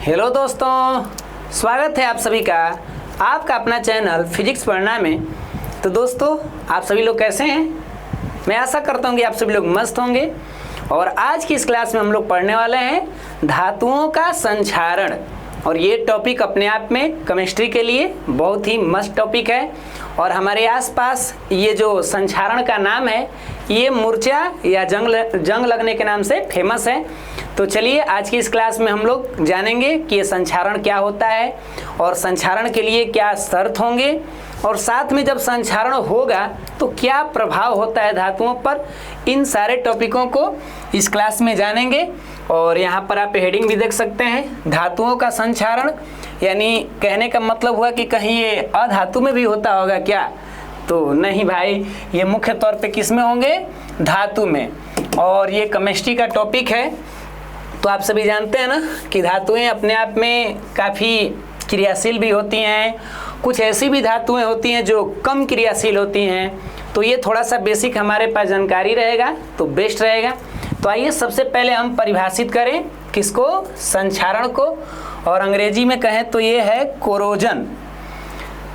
Hello दोस्तों, स्वागत है आप सभी का आपका अपना चैनल फिजिक्स पढ़ना में। तो दोस्तों, आप सभी लोग कैसे हैं? मैं आशा करता हूं कि आप सभी लोग मस्त होंगे। और आज की इस क्लास में हम लोग पढ़ने वाले हैं धातुओं का संक्षारण। और ये टॉपिक अपने आप में केमिस्ट्री के लिए बहुत ही मस्त टॉपिक है। और हमारे आसपास ये जो संक्षारण का नाम है ये मूर्छा या जंग लगने के नाम से फेमस है। तो चलिए आज की इस क्लास में हम लोग जानेंगे कि ये संक्षारण क्या होता है और संक्षारण के लिए क्या शर्त होंगे, और साथ में जब संक्षारण होगा तो क्या प्रभाव होता है धातुओं पर। इन सारे टॉपिकों को इस क्लास में जानेंगे। और यहाँ पर आप हेडिंग भी देख सकते हैं, धातुओं का संक्षारण। यानी कहने का मतलब हुआ कि कहीं ये अधातु में भी होता होगा क्या? तो नहीं भाई, ये मुख्य तौर पे किस में होंगे? धातु में। और ये केमिस्ट्री का टॉपिक है। तो आप सभी जानते हैं ना कि धातुएं अपने आप में काफ़ी क्रियाशील भी होती हैं। कुछ ऐसी भी धातुएं होती हैं जो कम क्रियाशील होती हैं। तो ये थोड़ा सा बेसिक हमारे पास जानकारी रहेगा तो बेस्ट रहेगा। तो आइए सबसे पहले हम परिभाषित करें किसको? संक्षारण को। और अंग्रेजी में कहें तो ये है कोरोजन।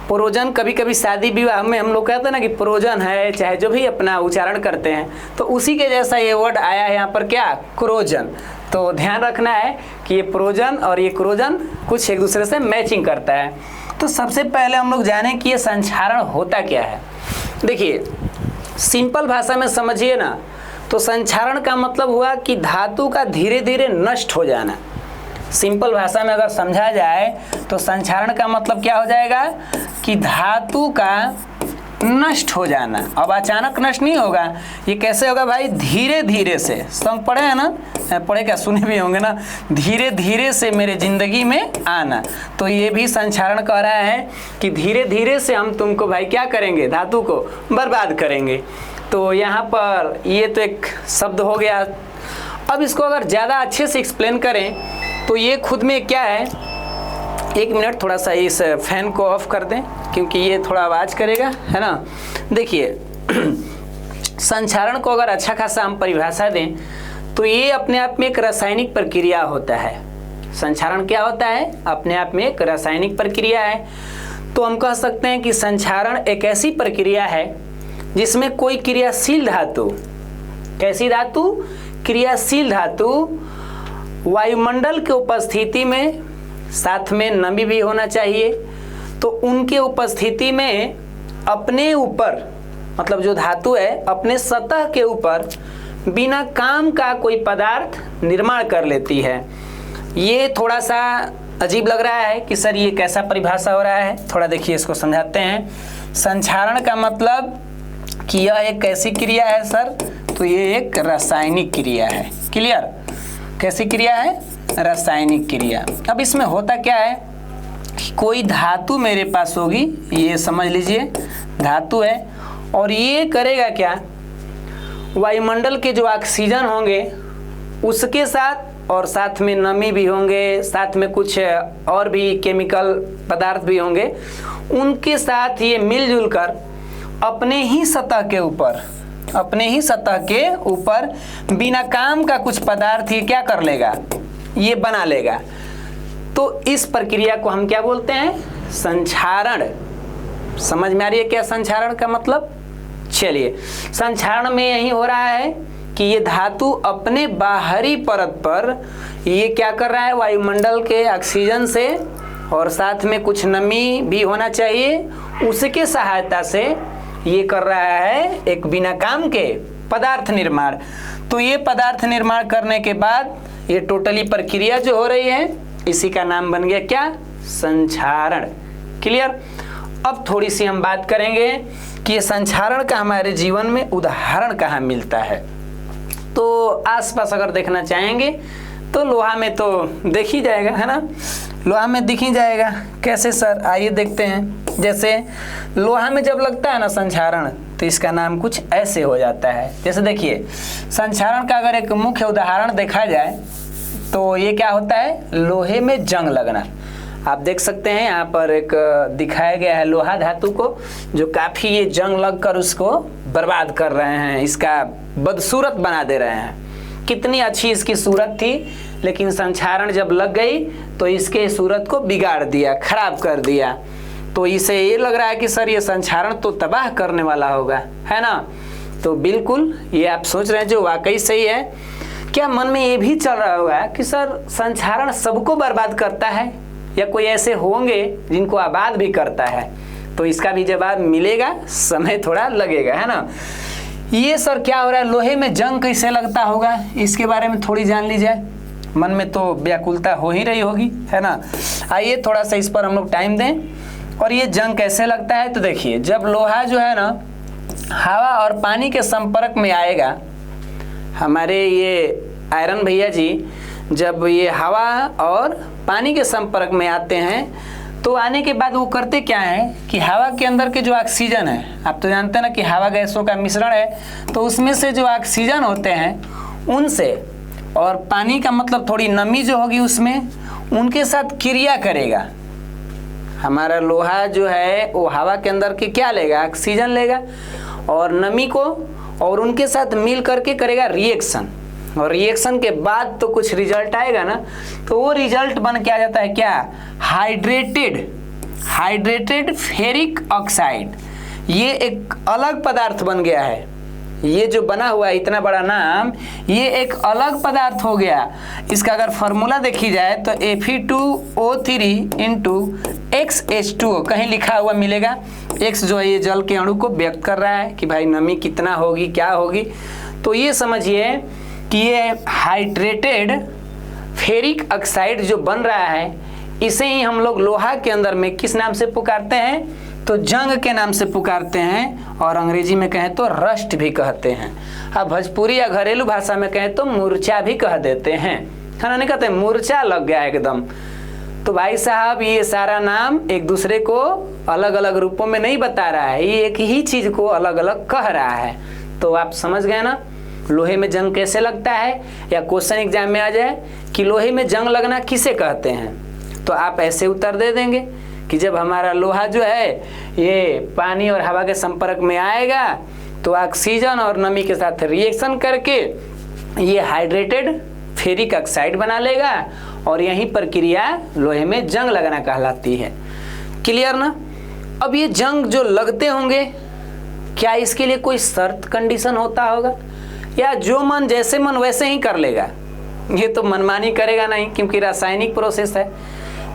प्रोजन, कभी कभी शादी विवाह में हम लोग कहते हैं ना कि प्रोजन है, चाहे जो भी अपना उच्चारण करते हैं, तो उसी के जैसा ये वर्ड आया है यहाँ पर, क्या? क्रोजन। तो ध्यान रखना है कि ये प्रोजन और ये क्रोजन कुछ एक दूसरे से मैचिंग करता है। तो सबसे पहले हम लोग जानें कि ये संक्षारण होता क्या है। देखिए, सिंपल भाषा में समझिए ना, तो संक्षारण का मतलब हुआ कि धातु का धीरे धीरे नष्ट हो जाना। सिंपल भाषा में अगर समझा जाए तो संक्षारण का मतलब क्या हो जाएगा कि धातु का नष्ट हो जाना। अब अचानक नष्ट नहीं होगा, ये कैसे होगा भाई? धीरे धीरे से। संग पढ़े हैं ना, पढ़े क्या, सुने भी होंगे ना, धीरे धीरे से मेरे जिंदगी में आना। तो ये भी संक्षारण कह रहा है कि धीरे धीरे से हम तुमको भाई क्या करेंगे? धातु को बर्बाद करेंगे। तो यहाँ पर ये तो एक शब्द हो गया। अब इसको अगर ज़्यादा अच्छे से एक्सप्लेन करें तो ये खुद में क्या है, एक मिनट थोड़ा सा इस फैन को ऑफ कर दें क्योंकि ये थोड़ा आवाज़ करेगा, है ना। देखिए, संक्षारण को अगर अच्छा खासा हम परिभाषा दें तो ये अपने आप में एक रासायनिक प्रक्रिया होता है। संक्षारण क्या होता है? अपने आप में एक रासायनिक प्रक्रिया है। तो हम कह सकते हैं कि संक्षारण एक ऐसी प्रक्रिया है जिसमें कोई क्रियाशील धातु, कैसी धातु? क्रियाशील धातु वायुमंडल के उपस्थिति में, साथ में नमी भी होना चाहिए, तो उनके उपस्थिति में अपने ऊपर, मतलब जो धातु है अपने सतह के ऊपर बिना काम का कोई पदार्थ निर्माण कर लेती है। ये थोड़ा सा अजीब लग रहा है कि सर ये कैसा परिभाषा हो रहा है, थोड़ा देखिए इसको समझाते हैं। संक्षारण का मतलब कि यह एक कैसी क्रिया है सर? तो ये एक रासायनिक क्रिया है। क्लियर? कैसी क्रिया है? रासायनिक क्रिया। अब इसमें होता क्या है कि कोई धातु मेरे पास होगी, ये समझ लीजिए धातु है, और ये करेगा क्या? वायुमंडल के जो ऑक्सीजन होंगे उसके साथ, और साथ में नमी भी होंगे, साथ में कुछ और भी केमिकल पदार्थ भी होंगे, उनके साथ ये मिलजुल कर अपने ही सतह के ऊपर बिना काम का कुछ पदार्थ ये क्या कर लेगा? ये बना लेगा। तो इस प्रक्रिया को हम क्या बोलते हैं? संक्षारण। समझ में आ रही है क्या संक्षारण का मतलब? चलिए, संक्षारण में यही हो रहा है कि ये धातु अपने बाहरी परत पर ये क्या कर रहा है? वायुमंडल के ऑक्सीजन से और साथ में कुछ नमी भी होना चाहिए, उसके सहायता से ये कर रहा है एक बिना काम के पदार्थ निर्माण। तो ये पदार्थ निर्माण करने के बाद ये टोटली प्रक्रिया जो हो रही है इसी का नाम बन गया क्या? संक्षारण। क्लियर? अब थोड़ी सी हम बात करेंगे कि ये संक्षारण का हमारे जीवन में उदाहरण कहाँ मिलता है। तो आसपास अगर देखना चाहेंगे तो लोहा में तो देख ही जाएगा, है ना। लोहा में दिख ही जाएगा। कैसे सर? आइए देखते हैं। जैसे लोहा में जब लगता है ना संक्षारण, तो इसका नाम कुछ ऐसे हो जाता है। जैसे देखिए, संक्षारण का अगर एक मुख्य उदाहरण देखा जाए तो ये क्या होता है? लोहे में जंग लगना। आप देख सकते हैं यहाँ पर एक दिखाया गया है लोहा धातु को, जो काफ़ी ये जंग लगकर उसको बर्बाद कर रहे हैं, इसका बदसूरत बना दे रहे हैं। कितनी अच्छी इसकी सूरत थी, लेकिन संक्षारण जब लग गई तो इसके सूरत को बिगाड़ दिया, खराब कर दिया। तो इसे ये लग रहा है कि सर ये संक्षारण तो तबाह करने वाला होगा, है ना। तो बिल्कुल ये आप सोच रहे हैं जो वाकई सही है। क्या मन में ये भी चल रहा होगा कि सर संक्षारण सबको बर्बाद करता है या कोई ऐसे होंगे जिनको आबाद भी करता है? तो इसका भी जवाब मिलेगा, समय थोड़ा लगेगा, है ना। ये सर क्या हो रहा है, लोहे में जंग कैसे लगता होगा, इसके बारे में थोड़ी जान ली जाए। मन में तो व्याकुलता हो ही रही होगी, है ना। आइए थोड़ा सा इस पर हम लोग टाइम दें। और ये जंग कैसे लगता है, तो देखिए जब लोहा जो है ना हवा और पानी के संपर्क में आएगा, हमारे ये आयरन भैया जी जब ये हवा और पानी के संपर्क में आते हैं तो आने के बाद वो करते क्या है कि हवा के अंदर के जो ऑक्सीजन है, आप तो जानते हैं ना कि हवा गैसों का मिश्रण है, तो उसमें से जो ऑक्सीजन होते हैं उनसे और पानी का मतलब थोड़ी नमी जो होगी उसमें, उनके साथ क्रिया करेगा। हमारा लोहा जो है वो हवा के अंदर के क्या लेगा, ऑक्सीजन लेगा और नमी को, और उनके साथ मिल करके करेगा रिएक्शन, और रिएक्शन के बाद तो कुछ रिजल्ट आएगा ना। तो वो रिजल्ट बन के आ जाता है क्या, हाइड्रेटेड फेरिक ऑक्साइड। ये एक अलग पदार्थ बन गया है, ये जो बना हुआ है इतना बड़ा नाम, ये एक अलग पदार्थ हो गया। इसका अगर फॉर्मूला देखी जाए तो Fe2O3 इंटू XH2O कहीं लिखा हुआ मिलेगा। X जो है ये जल के अणु को व्यक्त कर रहा है कि भाई नमी कितना होगी, क्या होगी। तो ये समझिए कि ये हाइड्रेटेड फेरिक ऑक्साइड जो बन रहा है, इसे ही हम लोग लोहा के अंदर में किस नाम से पुकारते हैं, तो जंग के नाम से पुकारते हैं, और अंग्रेजी में कहें तो रस्ट भी कहते हैं। अब भोजपुरी या घरेलू भाषा में कहें तो मूर्छा भी कह देते हैं, है ना। नहीं कहते मूर्छा लग गया एकदम। तो भाई साहब ये सारा नाम एक दूसरे को अलग अलग रूपों में नहीं बता रहा है, ये एक ही चीज को अलग अलग कह रहा है। तो आप समझ गए ना लोहे में जंग कैसे लगता है, या क्वेश्चन एग्जाम में आ जाए कि लोहे में जंग लगना किसे कहते हैं, तो आप ऐसे उत्तर दे देंगे कि जब हमारा लोहा जो है ये पानी और हवा के संपर्क में आएगा तो ऑक्सीजन और नमी के साथ रिएक्शन करके ये हाइड्रेटेड फेरिक ऑक्साइड बना लेगा, और यही प्रक्रिया लोहे में जंग लगना कहलाती है। क्लियर ना। अब ये जंग जो लगते होंगे, क्या इसके लिए कोई शर्त कंडीशन होता होगा, या जो मन जैसे मन वैसे ही कर लेगा? ये तो मनमानी करेगा नहीं, क्योंकि रासायनिक प्रोसेस है।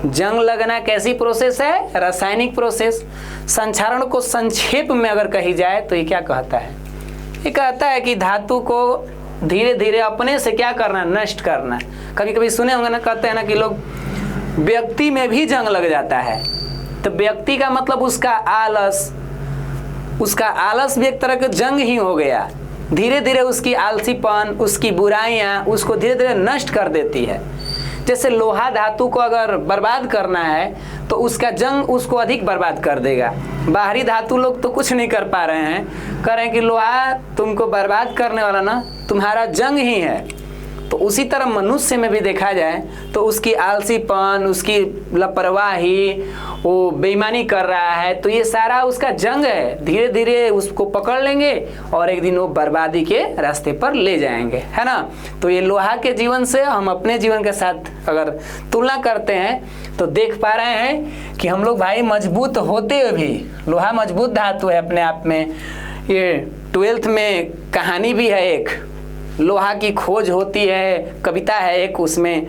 जंग लगना कैसी प्रोसेस है, रासायनिक प्रोसेस। संक्षारण को संक्षेप में अगर कही जाए तो ये क्या कहता है, ये कहता है कि धातु को धीरे धीरे अपने से क्या करना, नष्ट करना। कभी कभी सुने होंगे ना, कहते हैं ना कि लोग व्यक्ति में भी जंग लग जाता है। तो व्यक्ति का मतलब उसका आलस भी एक तरह का जंग ही हो गया। धीरे धीरे उसकी आलसीपन, उसकी बुराइयां उसको धीरे धीरे नष्ट कर देती है। जैसे लोहा धातु को अगर बर्बाद करना है तो उसका जंग उसको अधिक बर्बाद कर देगा। बाहरी धातु लोग तो कुछ नहीं कर पा रहे हैं, कह रहे हैं कि लोहा तुमको बर्बाद करने वाला ना तुम्हारा जंग ही है। तो उसी तरह मनुष्य में भी देखा जाए तो उसकी आलसीपन, उसकी लापरवाही, वो बेईमानी कर रहा है, तो ये सारा उसका जंग है। धीरे धीरे उसको पकड़ लेंगे और एक दिन वो बर्बादी के रास्ते पर ले जाएंगे, है ना। तो ये लोहा के जीवन से हम अपने जीवन के साथ अगर तुलना करते हैं तो देख पा रहे हैं कि हम लोग भाई मजबूत होते हुए भी, लोहा मजबूत धातु है अपने आप में। ये 12th में कहानी भी है, एक लोहा की खोज होती है, कविता है एक, उसमें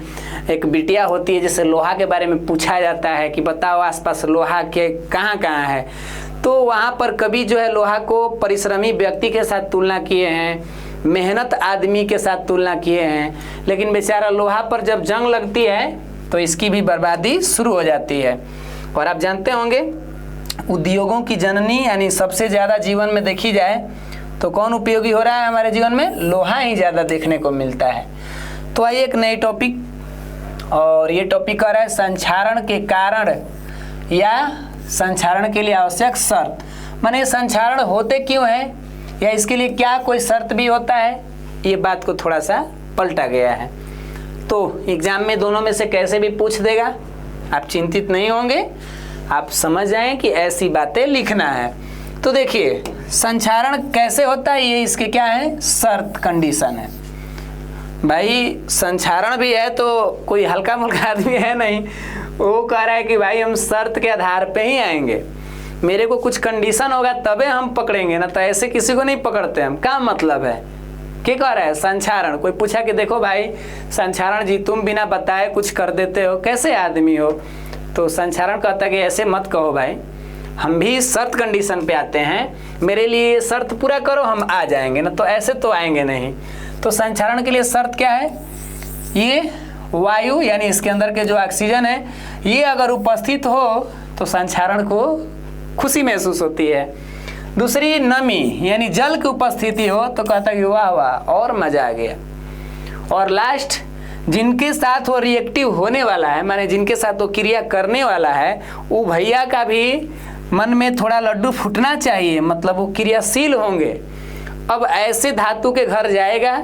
एक बिटिया होती है जिससे लोहा के बारे में पूछा जाता है कि बताओ आसपास लोहा के कहाँ कहाँ है। तो वहाँ पर कवि जो है लोहा को परिश्रमी व्यक्ति के साथ तुलना किए हैं, मेहनत आदमी के साथ तुलना किए हैं, लेकिन बेचारा लोहा पर जब जंग लगती है तो इसकी भी बर्बादी शुरू हो जाती है। और आप जानते होंगे उद्योगों की जननी यानी सबसे ज़्यादा जीवन में देखी जाए तो कौन उपयोगी हो रहा है हमारे जीवन में, लोहा ही ज़्यादा देखने को मिलता है। तो आइए एक नई टॉपिक, और ये टॉपिक आ रहा है संक्षारण के कारण या संक्षारण के लिए आवश्यक शर्त। माने संक्षारण होते क्यों है या इसके लिए क्या कोई शर्त भी होता है, ये बात को थोड़ा सा पलटा गया है। तो एग्जाम में दोनों में से कैसे भी पूछ देगा, आप चिंतित नहीं होंगे, आप समझ जाएं कि ऐसी बातें लिखना है। तो देखिए संक्षारण कैसे होता है, ये इसके क्या है, शर्त कंडीशन है। भाई संचारण भी है तो कोई हल्का मुल्का आदमी है नहीं। वो कह रहा है कि भाई हम शर्त के आधार पे ही आएंगे, मेरे को कुछ कंडीशन होगा तबे हम पकड़ेंगे ना, तो ऐसे किसी को नहीं पकड़ते हम। क्या मतलब है, क्या कह रहा है संचारण? कोई पूछा कि देखो भाई संचारण जी तुम बिना बताए कुछ कर देते हो, कैसे आदमी हो? तो संचारण कहता है कि ऐसे मत कहो भाई, हम भी शर्त कंडीशन पे आते हैं, मेरे लिए शर्त पूरा करो हम आ जाएंगे ना, तो ऐसे तो आएंगे नहीं। तो संचारण के लिए शर्त क्या है? ये वायु यानी इसके अंदर के जो ऑक्सीजन है ये अगर उपस्थित हो तो संचारण को खुशी महसूस होती है। दूसरी नमी यानी जल की उपस्थिति हो तो कहता है कि वाह वाह और मजा आ गया। और लास्ट जिनके साथ वो रिएक्टिव होने वाला है, माने जिनके साथ वो क्रिया करने वाला है, वो भैया का भी मन में थोड़ा लड्डू फूटना चाहिए, मतलब वो क्रियाशील होंगे। अब ऐसे धातु के घर जाएगा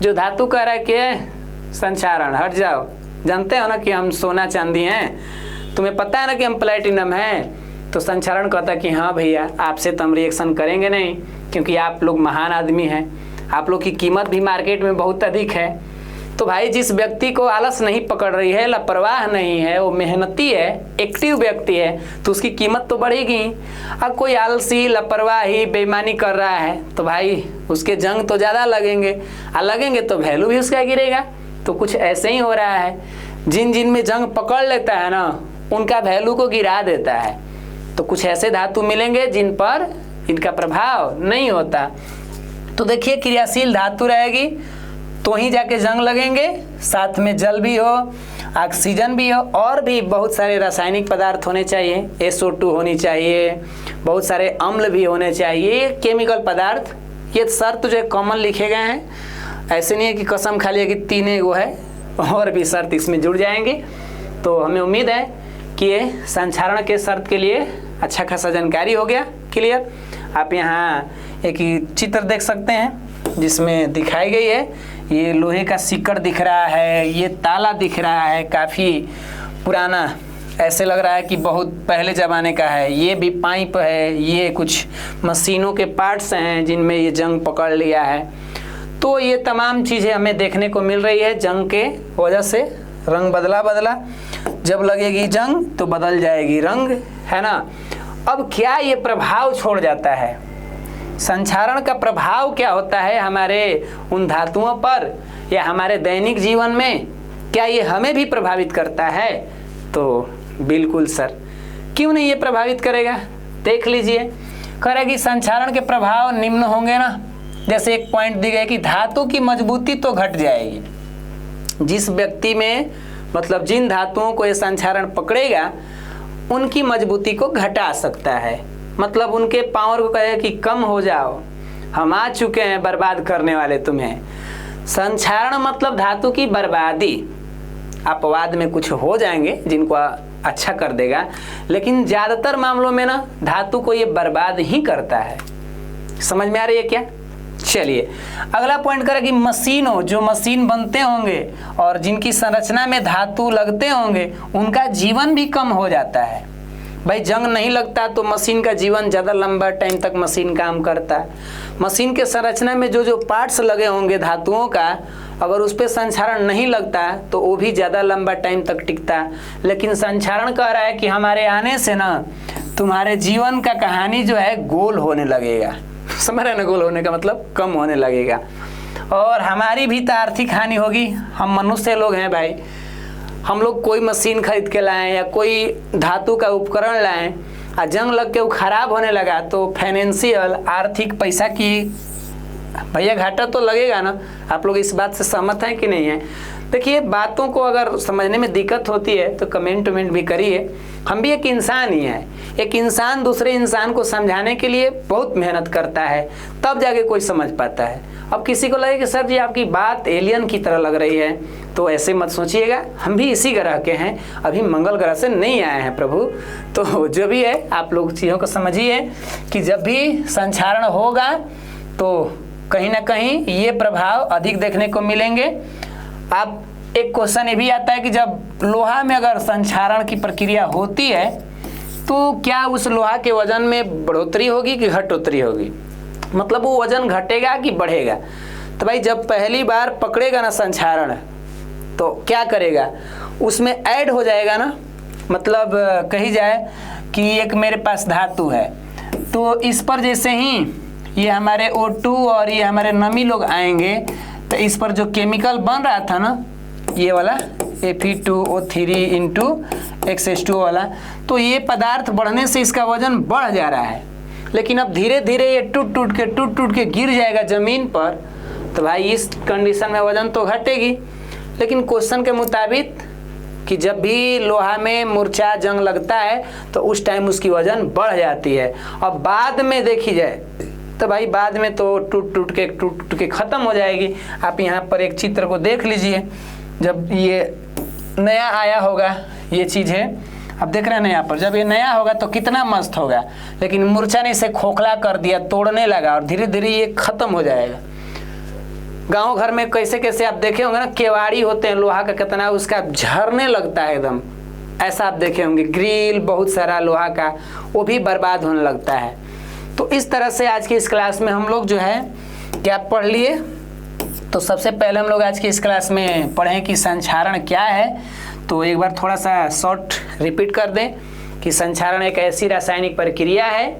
जो धातु कह रहा है कि संचारण हट जाओ, जानते हो ना कि हम सोना चांदी हैं, तुम्हें पता है ना कि हम प्लैटिनम हैं। तो संचारण कहता है कि हाँ भैया आपसे तो हम रिएक्शन करेंगे नहीं, क्योंकि आप लोग महान आदमी हैं, आप लोग की कीमत भी मार्केट में बहुत अधिक है। तो भाई जिस व्यक्ति को आलस नहीं पकड़ रही है, लापरवाह नहीं है, वो मेहनती है, एक्टिव व्यक्ति है, तो उसकी कीमत तो बढ़ेगी। अब कोई आलसी लापरवाही बेईमानी कर रहा है तो भाई उसके जंग तो ज़्यादा लगेंगे, और लगेंगे तो वैल्यू भी उसका गिरेगा। तो कुछ ऐसे ही हो रहा है, जिन जिन में जंग पकड़ लेता है ना उनका वैल्यू को गिरा देता है। तो कुछ ऐसे धातु मिलेंगे जिन पर इनका प्रभाव नहीं होता। तो देखिए क्रियाशील धातु रहेगी तो ही जाके जंग लगेंगे, साथ में जल भी हो, ऑक्सीजन भी हो, और भी बहुत सारे रासायनिक पदार्थ होने चाहिए, SO2 होनी चाहिए, बहुत सारे अम्ल भी होने चाहिए, केमिकल पदार्थ। ये शर्त जो है कॉमन लिखे गए हैं, ऐसे नहीं है कि कसम खा लिया कि तीन वो है, और भी शर्त इसमें जुड़ जाएंगे। तो हमें उम्मीद है कि ये संचारण के शर्त के लिए अच्छा खासा जानकारी हो गया, क्लियर। आप यहाँ एक चित्र देख सकते हैं जिसमें दिखाई गई है, ये लोहे का सिक्कड़ दिख रहा है, ये ताला दिख रहा है, काफ़ी पुराना, ऐसे लग रहा है कि बहुत पहले ज़माने का है। ये भी पाइप है, ये कुछ मशीनों के पार्ट्स हैं जिनमें ये जंग पकड़ लिया है। तो ये तमाम चीज़ें हमें देखने को मिल रही है जंग के वजह से। रंग बदला, जब लगेगी जंग तो बदल जाएगी रंग, है ना। अब क्या ये प्रभाव छोड़ जाता है, संचारण का प्रभाव क्या होता है हमारे उन धातुओं पर या हमारे दैनिक जीवन में, क्या ये हमें भी प्रभावित करता है? तो बिल्कुल सर, क्यों नहीं ये प्रभावित करेगा। देख लीजिए, कह रहा है कि संचारण के प्रभाव निम्न होंगे ना। जैसे एक पॉइंट दी गई कि धातु की मजबूती तो घट जाएगी। जिस व्यक्ति में मतलब जिन धातुओं को ये संचारण पकड़ेगा उनकी मजबूती को घटा सकता है, मतलब उनके पावर को कहे कि कम हो जाओ, हम आ चुके हैं बर्बाद करने वाले तुम्हें। संचारण मतलब धातु की बर्बादी। अपवाद में कुछ हो जाएंगे जिनको अच्छा कर देगा, लेकिन ज़्यादातर मामलों में ना धातु को ये बर्बाद ही करता है। समझ में आ रही है क्या? चलिए अगला पॉइंट करें कि मशीनों, जो मशीन बनते होंगे और जिनकी संरचना में धातु लगते होंगे उनका जीवन भी कम हो जाता है। भाई जंग नहीं लगता तो मशीन का जीवन ज़्यादा लंबा टाइम तक मशीन काम करता है। मशीन के संरचना में जो जो पार्ट्स लगे होंगे धातुओं का, अगर उस पर संचारण नहीं लगता तो वो भी ज़्यादा लंबा टाइम तक टिकता। लेकिन संचारण कह रहा है कि हमारे आने से ना तुम्हारे जीवन का कहानी जो है गोल होने लगेगा। समझ रहे ना, गोल होने का मतलब कम होने लगेगा, और हमारी भी तो आर्थिक हानि होगी। हम मनुष्य लोग हैं भाई, हम लोग कोई मशीन खरीद के लाएं या कोई धातु का उपकरण लाएं और जंग लग के वो खराब होने लगा तो फाइनेंशियल आर्थिक पैसा की भैया घाटा तो लगेगा ना। आप लोग इस बात से सहमत हैं कि नहीं है? देखिए बातों को अगर समझने में दिक्कत होती है तो कमेंट भी करिए। हम भी एक इंसान ही हैं। एक इंसान दूसरे इंसान को समझाने के लिए बहुत मेहनत करता है, तब जाके कोई समझ पाता है। अब किसी को लगे कि सर जी आपकी बात एलियन की तरह लग रही है, तो ऐसे मत सोचिएगा। हम भी इसी ग्रह के हैं, अभी मंगल ग्रह से नहीं आए हैं प्रभु। तो जो भी है आप लोग चीज़ों को समझिए कि जब भी संचारण होगा तो कहीं ना कहीं ये प्रभाव अधिक देखने को मिलेंगे। आप एक क्वेश्चन ये भी आता है कि जब लोहा में अगर संचारण की प्रक्रिया होती है तो क्या उस लोहा के वजन में बढ़ोतरी होगी कि घटोतरी होगी, मतलब वो वजन घटेगा कि बढ़ेगा? तो भाई जब पहली बार पकड़ेगा ना संक्षारण तो क्या करेगा, उसमें ऐड हो जाएगा ना, मतलब कही जाए कि एक मेरे पास धातु है, तो इस पर जैसे ही ये हमारे O2 और ये हमारे नमी लोग आएंगे तो इस पर जो केमिकल बन रहा था ना ये वाला Fe2O3 इंटू XH2 वाला, तो ये पदार्थ बढ़ने से इसका वजन बढ़ जा रहा है, लेकिन अब धीरे धीरे ये टूट टूट के गिर जाएगा ज़मीन पर, तो भाई इस कंडीशन में वजन तो घटेगी। लेकिन क्वेश्चन के मुताबिक कि जब भी लोहा में मूर्छा जंग लगता है तो उस टाइम उसकी वजन बढ़ जाती है, और बाद में देखी जाए तो भाई बाद में तो टूट टूट के ख़त्म हो जाएगी। आप यहाँ पर एक चित्र को देख लीजिए, जब ये नया आया होगा ये चीज़ है, अब देख रहे हैं ना यहाँ पर, जब ये नया होगा तो कितना मस्त होगा, लेकिन मूर्छा ने इसे खोखला कर दिया, तोड़ने लगा और धीरे धीरे ये ख़त्म हो जाएगा। गांव घर में कैसे कैसे आप देखे होंगे ना, केवाड़ी होते हैं लोहा का, कितना उसका झरने लगता है एकदम, ऐसा आप देखे होंगे। ग्रिल बहुत सारा लोहा का वो भी बर्बाद होने लगता है। तो इस तरह से आज की इस क्लास में हम लोग जो है क्या पढ़ लिए, तो सबसे पहले हम लोग आज की इस क्लास में पढ़ें कि संक्षारण क्या है। तो एक बार थोड़ा सा शॉर्ट रिपीट कर दें कि संक्षारण एक ऐसी रासायनिक प्रक्रिया है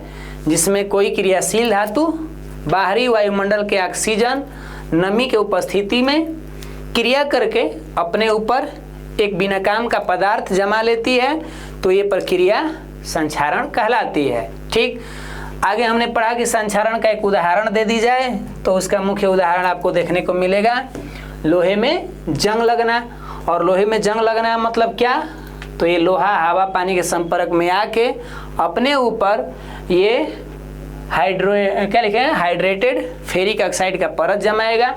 जिसमें कोई क्रियाशील धातु बाहरी वायुमंडल के ऑक्सीजन नमी के उपस्थिति में क्रिया करके अपने ऊपर एक बिना काम का पदार्थ जमा लेती है, तो ये प्रक्रिया संक्षारण कहलाती है। ठीक, आगे हमने पढ़ा कि संक्षारण का एक उदाहरण दे दी जाए, तो उसका मुख्य उदाहरण आपको देखने को मिलेगा लोहे में जंग लगना। और लोहे में जंग लगना मतलब क्या, तो ये लोहा हवा पानी के संपर्क में आके अपने ऊपर ये क्या लिखे हैं, हाइड्रेटेड फेरिक ऑक्साइड का परत जमाएगा,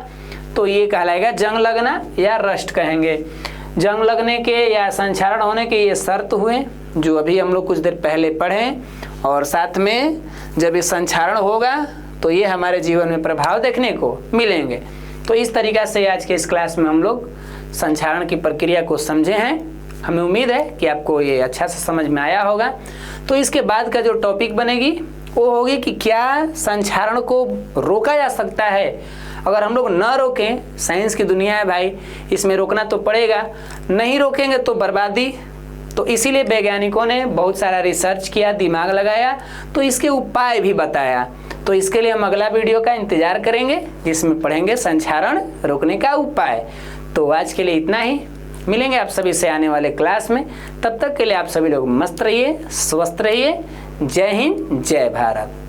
तो ये कहलाएगा जंग लगना या रस्ट कहेंगे। जंग लगने के या संक्षारण होने के ये शर्त हुए जो अभी हम लोग कुछ देर पहले पढ़े, और साथ में जब ये संक्षारण होगा तो ये हमारे जीवन में प्रभाव देखने को मिलेंगे। तो इस तरीक़ा से आज के इस क्लास में हम लोग संक्षारण की प्रक्रिया को समझे हैं। हमें उम्मीद है कि आपको ये अच्छा से समझ में आया होगा। तो इसके बाद का जो टॉपिक बनेगी वो होगी कि क्या संक्षारण को रोका जा सकता है। अगर हम लोग न रोकें, साइंस की दुनिया है भाई, इसमें रोकना तो पड़ेगा, नहीं रोकेंगे तो बर्बादी। तो इसीलिए वैज्ञानिकों ने बहुत सारा रिसर्च किया, दिमाग लगाया, तो इसके उपाय भी बताया। तो इसके लिए हम अगला वीडियो का इंतजार करेंगे जिसमें पढ़ेंगे संक्षारण रोकने का उपाय। तो आज के लिए इतना ही, मिलेंगे आप सभी से आने वाले क्लास में। तब तक के लिए आप सभी लोग मस्त रहिए, स्वस्थ रहिए। जय हिंद, जय भारत।